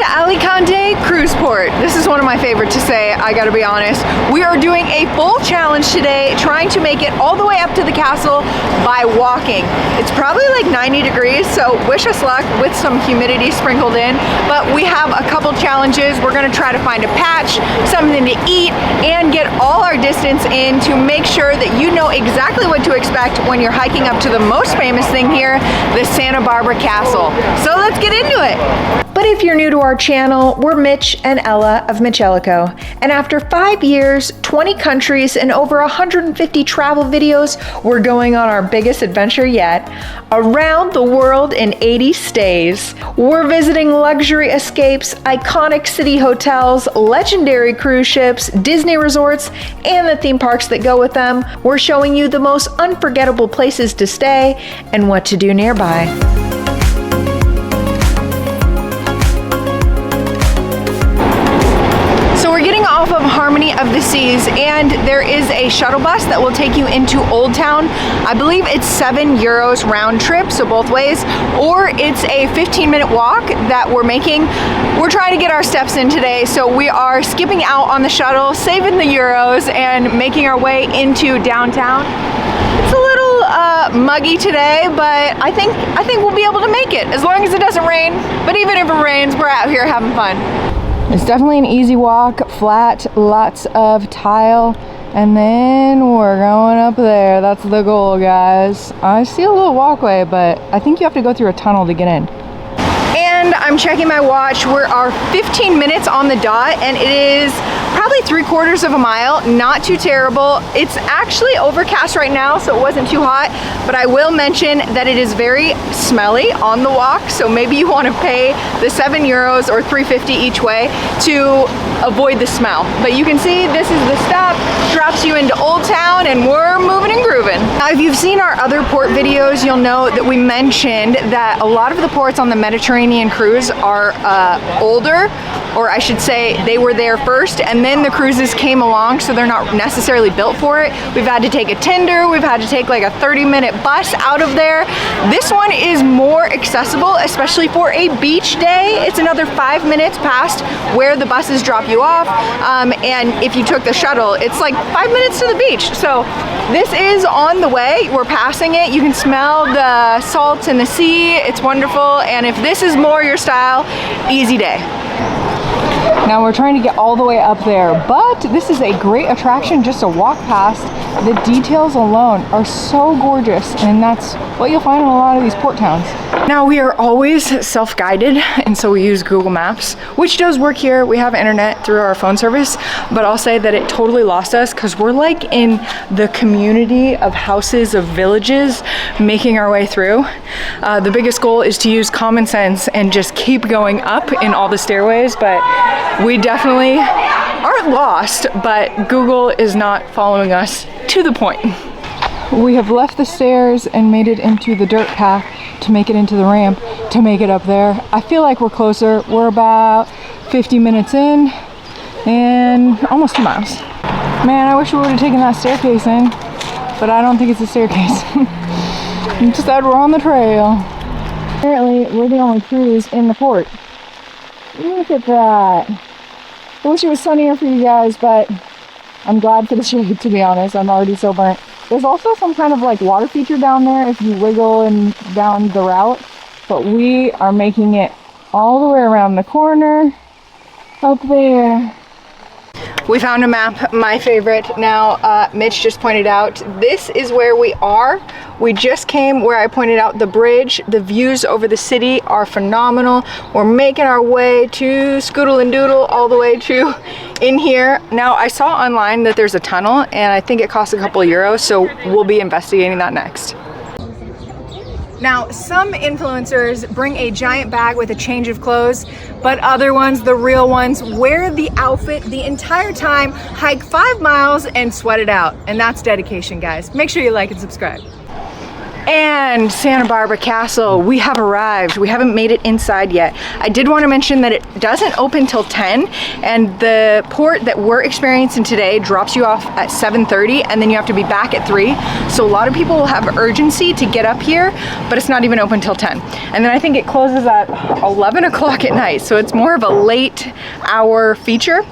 to Alicante Cruise Port. This is one of my favorite to say, I gotta be honest. We are doing a full challenge today, trying to make it all the way up to the castle by walking. It's probably like 90 degrees, so wish us luck with some humidity sprinkled in. But we have a couple challenges. We're gonna try to find a patch, something to eat, and get all our distance in to make sure that you know exactly what to expect when you're hiking up to the most famous thing here, the Santa Bárbara Castle. So let's get into it. But if you're new to our channel, we're Mitch and Ella of MitchEllaCo. And after 5 years, 20 countries, and over 150 travel videos, we're going on our biggest adventure yet, around the world in 80 stays. We're visiting luxury escapes, iconic city hotels, legendary cruise ships, Disney resorts, and the theme parks that go with them. We're showing you the most unforgettable places to stay and what to do nearby. Off of Harmony of the Seas, and there is a shuttle bus that will take you into Old Town. I believe it's €7 round trip, so both ways, or it's a 15-minute walk that we're making. We're trying to get our steps in today, so we are skipping out on the shuttle, saving the euros, and making our way into downtown. It's a little muggy today, but I think we'll be able to make it as long as it doesn't rain. But even if it rains, we're out here having fun. It's definitely an easy walk, flat, lots of tile, and then we're going up there. That's the goal, guys. I see a little walkway, but I think you have to go through a tunnel to get in. And I'm checking my watch. We are 15 minutes on the dot, and it is probably 3/4 of a mile. Not too terrible. It's actually overcast right now, so it wasn't too hot, but I will mention that it is very smelly on the walk, so maybe you want to pay the €7 or $3.50 each way to avoid the smell. But you can see this is the stop, drops you into Old Town, and we're moving and grooving. Now, if you've seen our other port videos, you'll know that we mentioned that a lot of the ports on the Mediterranean cruise are older, or I should say they were there first, and then the cruises came along, so they're not necessarily built for it. We've had to take a tender, we've had to take like a 30-minute bus out of there. This one is more accessible, especially for a beach day. It's another 5 minutes past where the buses drop you off, and if you took the shuttle, it's like 5 minutes to the beach. So this is on the way, we're passing it. You can smell the salt in the sea, it's wonderful, and if this is more your style, easy day. Now we're trying to get all the way up there, but this is a great attraction just to walk past. The details alone are so gorgeous, and that's what you'll find in a lot of these port towns. Now we are always self-guided, and so we use Google Maps, which does work here. We have internet through our phone service, but I'll say that it totally lost us because we're like in the community of houses, of villages, making our way through. The biggest goal is to use common sense and just keep going up in all the stairways, but we definitely aren't lost, but Google is not following us to the point. We have left the stairs and made it into the dirt path to make it into the ramp to make it up there. I feel like we're closer. We're about 50 minutes in and almost 2 miles. Man, I wish we would have taken that staircase in, but I don't think it's a staircase. Instead, we're on the trail. Apparently, we're the only cruise in the port. Look at that. I wish it was sunnier for you guys, but I'm glad for the shade, to be honest. I'm already so burnt. There's also some kind of like water feature down there if you wiggle and down the route, but we are making it all the way around the corner up there. We found a map, my favorite. Now, Mitch just pointed out, this is where we are. We just came where I pointed out the bridge. The views over the city are phenomenal. We're making our way to Scoodle and Doodle all the way to in here. Now, I saw online that there's a tunnel, and I think it costs a couple of euros, so we'll be investigating that next. Now, some influencers bring a giant bag with a change of clothes, but other ones, the real ones, wear the outfit the entire time, hike 5 miles, and sweat it out. And that's dedication, guys. Make sure you like and subscribe. And Santa Barbara Castle, we have arrived. We haven't made it inside yet. I did want to mention that it doesn't open till 10, and the port that we're experiencing today drops you off at 7:30, and then you have to be back at 3. So a lot of people will have urgency to get up here, but it's not even open till 10. And then I think it closes at 11 o'clock at night, so it's more of a late hour feature.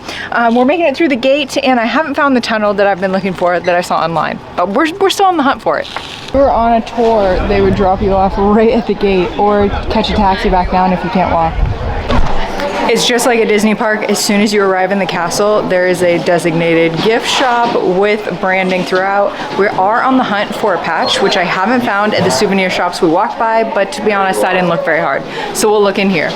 We're making it through the gate, and I haven't found the tunnel that I've been looking for that I saw online, but we're still on the hunt for it. If we were on a tour, they would drop you off right at the gate or catch a taxi back down if you can't walk. It's just like a Disney park. As soon as you arrive in the castle, there is a designated gift shop with branding throughout. We are on the hunt for a patch, which I haven't found at the souvenir shops we walked by, but to be honest, I didn't look very hard. So we'll look in here.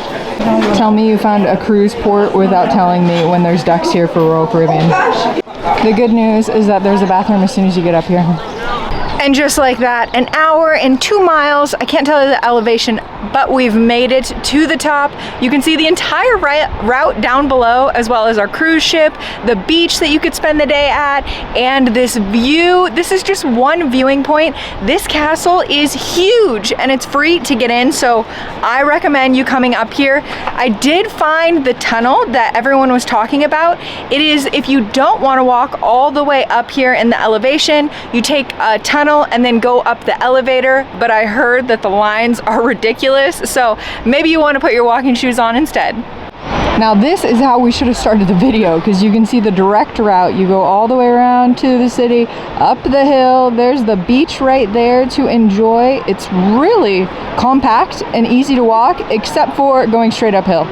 Tell me you found a cruise port without telling me when there's ducks here for Royal Caribbean. The good news is that there's a bathroom as soon as you get up here. And just like that, an hour and 2 miles, I can't tell you the elevation, but we've made it to the top. You can see the entire route down below, as well as our cruise ship, the beach that you could spend the day at, and this view. This is just one viewing point. This castle is huge, and it's free to get in, so I recommend you coming up here. I did find the tunnel that everyone was talking about. It is, if you don't want to walk all the way up here in the elevation, you take a tunnel and then go up the elevator, but I heard that the lines are ridiculous, so maybe you want to put your walking shoes on instead. Now this is how we should have started the video, because you can see the direct route. You go all the way around to the city, up the hill, there's the beach right there to enjoy. It's really compact and easy to walk, except for going straight uphill.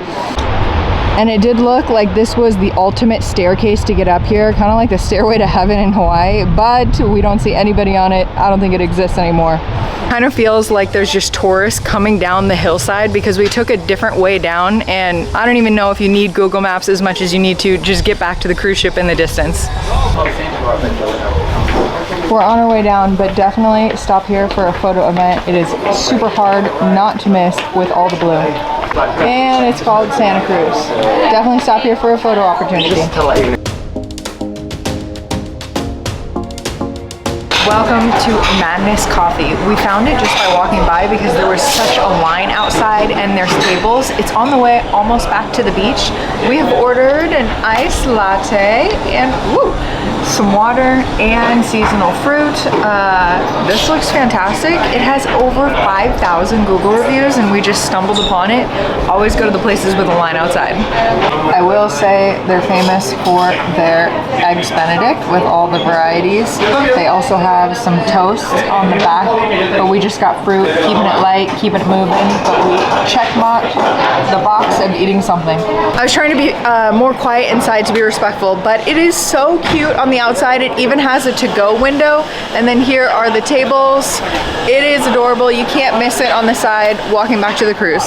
And it did look like this was the ultimate staircase to get up here, kind of like the stairway to heaven in Hawaii, but we don't see anybody on it. I don't think it exists anymore. Kind of feels like there's just tourists coming down the hillside because we took a different way down, and I don't even know if you need Google Maps as much as you need to just get back to the cruise ship in the distance. We're on our way down, but definitely stop here for a photo event. It is super hard not to miss with all the blue. And it's called Santa Cruz. Definitely stop here for a photo opportunity. Welcome to Madness Coffee. We found it just by walking by because there was such a line outside and there's tables. It's on the way almost back to the beach. We have ordered an iced latte and some water and seasonal fruit. This looks fantastic. It has over 5,000 Google reviews and we just stumbled upon it. Always go to the places with a line outside. I will say they're famous for their Eggs Benedict with all the varieties. They also have some toast on the back, but we just got fruit, keeping it light, keeping it moving, but we check marked the box of eating something. I was trying to be more quiet inside to be respectful, but it is so cute on the outside. It even has a to-go window, and then here are the tables. It is adorable. You can't miss it on the side walking back to the cruise.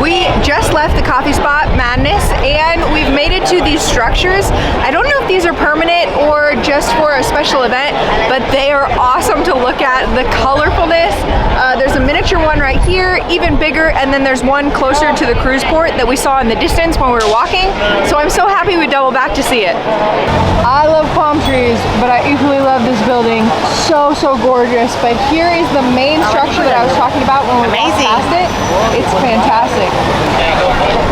We just left the coffee spot, Madness, and we've made it to these structures. I don't know if these are permanent or just for a special event, but they are awesome to look at. The colorfulness, there's a miniature one right here, even bigger, and then there's one closer to the cruise port that we saw in the distance when we were walking. So I'm so happy we doubled back to see it. I love palm trees, but I equally love this building. So gorgeous. But here is the main structure that I was talking about when we walked past it. It's fantastic.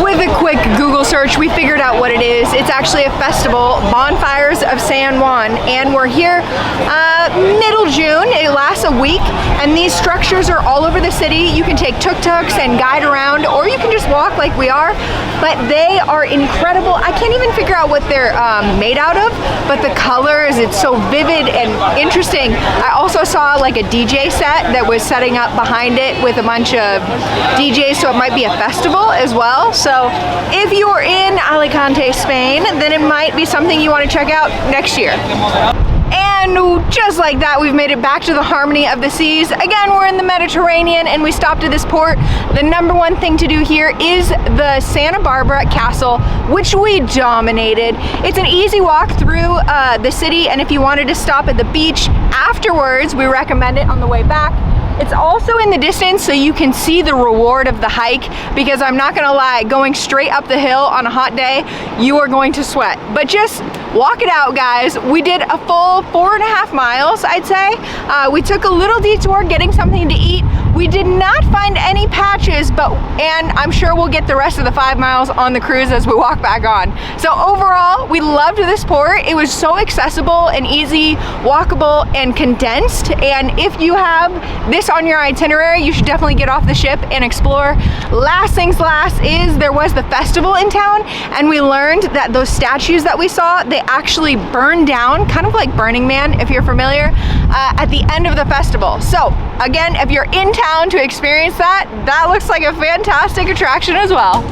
With a quick Google search, we figured out what it is. It's actually a festival, Bonfires of San Juan, and we're here middle June. It lasts a week, and these structures are all over the city. You can take tuk-tuks and guide around, or you can just walk like we are, but they are incredible. I can't even figure out what they're made out of, but the colors, it's so vivid and interesting. I also saw like a DJ set that was setting up behind it with a bunch of DJs, so it might be a festival as well. So if you're in Alicante, Spain, then it might be something you want to check out next year. And just like that, we've made it back to the harmony of the seas. Again, we're in the Mediterranean and we stopped at this port. The number one thing to do here is the Santa Barbara Castle, which we dominated. It's an easy walk through the city, and if you wanted to stop at the beach afterwards, we recommend it on the way back. It's also in the distance so you can see the reward of the hike, because I'm not gonna lie, going straight up the hill on a hot day, you are going to sweat. But just walk it out, guys. We did a full 4.5 miles, I'd say. We took a little detour getting something to eat. We did not find any patches, and I'm sure we'll get the rest of the 5 miles on the cruise as we walk back on. So overall, we loved this port. It was so accessible and easy, walkable and condensed. And if you have this on your itinerary, you should definitely get off the ship and explore. Last things last is there was the festival in town, and we learned that those statues that we saw, they actually burned down, kind of like Burning Man, if you're familiar, at the end of the festival. So again, if you're in town to experience that, that looks like a fantastic attraction as well.